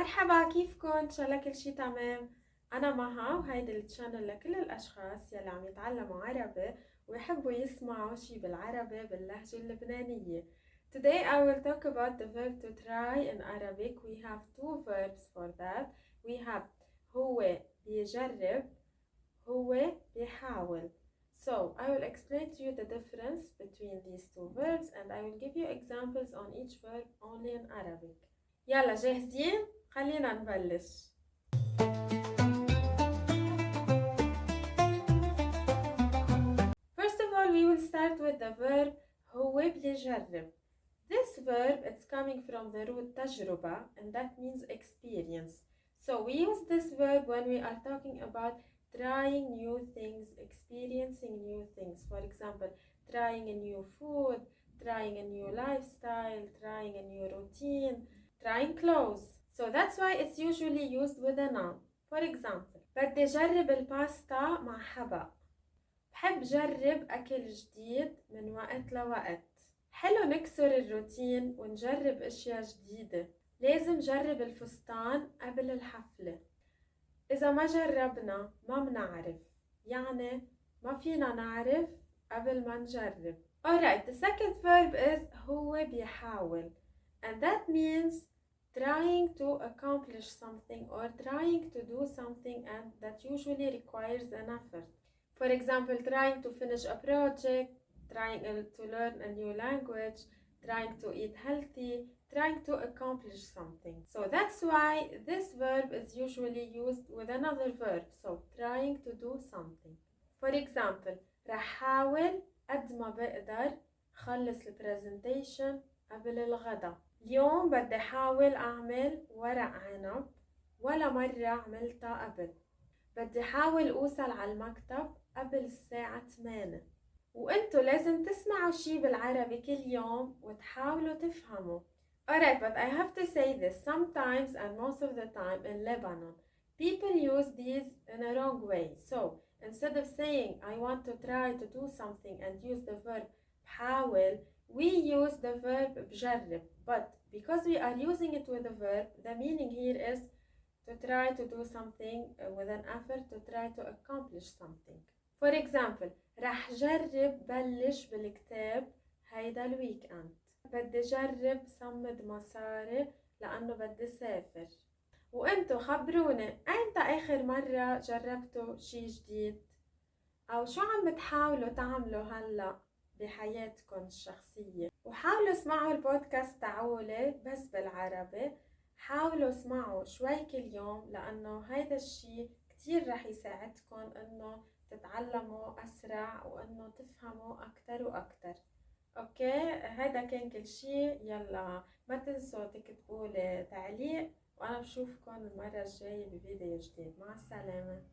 مرحبا، كيفكن؟ ان شاء الله كل شي تمام. انا مها وهيدي التشانل لكل الاشخاص يلي عم يتعلموا عربي ويحبوا يسمعوا شي بالعربي باللهجة اللبنانية. Today I will talk about the verb to try in Arabic. We have two verbs for that. We have هو بيجرب، هو بيحاول. So I will explain to you the difference between these two verbs and I will give you examples on each verb only in Arabic. يلا جاهزين؟ خلينا نبلش. First of all, we will start with the verb هو بيجرب. This verb it's coming from the root تجربة and that means experience. So we use this verb when we are talking about trying new things, experiencing new things. For example, trying a new food, trying a new lifestyle, trying a new routine, trying clothes. So that's why it's usually used with a noun. For example, بدي جرب الباستا مع حبق. بحب جرب أكل جديد من وقت لوقت. حلو نكسر الروتين ونجرب أشياء جديدة. لازم جرب الفستان قبل الحفلة. إذا ما جربنا ما منعرف، يعني ما فينا نعرف قبل ما نجرب. Alright, the second verb is هو بيحاول and that means trying to accomplish something or trying to do something and that usually requires an effort. For example, trying to finish a project, trying to learn a new language, trying to eat healthy, trying to accomplish something. So that's why this verb is usually used with another verb. So trying to do something. For example, رح حاول قد ما بقدر خلص البرزنتيشن قبل الغدا. اليوم بدي حاول أعمل ورق عنب ولا مرة عملتها قبل. بدي حاول أوصل على المكتب قبل الساعة 8. وانتو لازم تسمعوا شي بالعربي كل يوم وتحاولوا تفهموا. Alright, but I have to say this. Sometimes and most of the time in Lebanon, people use these in a wrong way. So instead of saying I want to try to do something and use the verb بحاول, we use the verb بجرب. But because we are using it with a verb, the meaning here is to try to do something with an effort, to try to accomplish something. For example, رح جرب بلش بالكتاب هيدا الويك اند. بدي جرب صمد مصاري لأنه بدي سافر. وانتو خبروني ايمتى آخر مرة جربتوا شي جديد؟ أو شو عم بتحاولوا تعملوا هلأ بحياتكم الشخصية؟ وحاولوا اسمعوا البودكاست تعولي بس بالعربي. حاولوا اسمعوا شوي كل يوم لأنه هيدا الشي كتير رح يساعدكم إنه تتعلموا أسرع وإنه تفهموا أكتر وأكتر. أوكي، هيدا كان كل شي. يلا ما تنسوا تكتبوا لي تعليق وأنا بشوفكم المرة الجاية بفيديو جديد. مع السلامة.